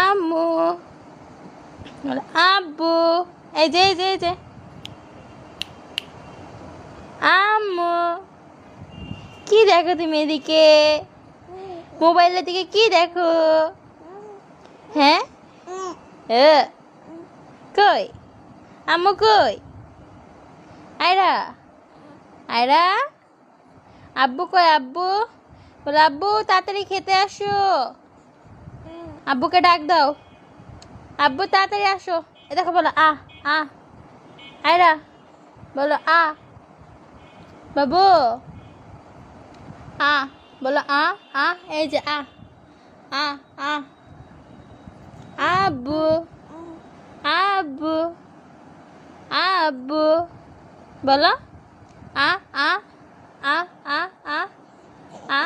আম্মু, বলো আব্বু। এই যে এই যে এই যে আম্মু। কি দেখো তুমি এদিকে? মোবাইলের দিকে কি দেখো? হ্যাঁ কই আম্মু কই? আয়রা, আয়রা, আব্বু কই? আব্বু, বলো আব্বু তাড়াতাড়ি খেতে আসো। আব্বুকে ডাক দাও, আব্বু তাড়াতাড়ি আসো। এ দেখো, বলো আ আ। আয়রা, বলো আ। বাবু, আ, বলো আ আ। এই যে আ আ আ। আব্বু, আব্বু, আব্বু, বলো আ আ আ আ আ আ।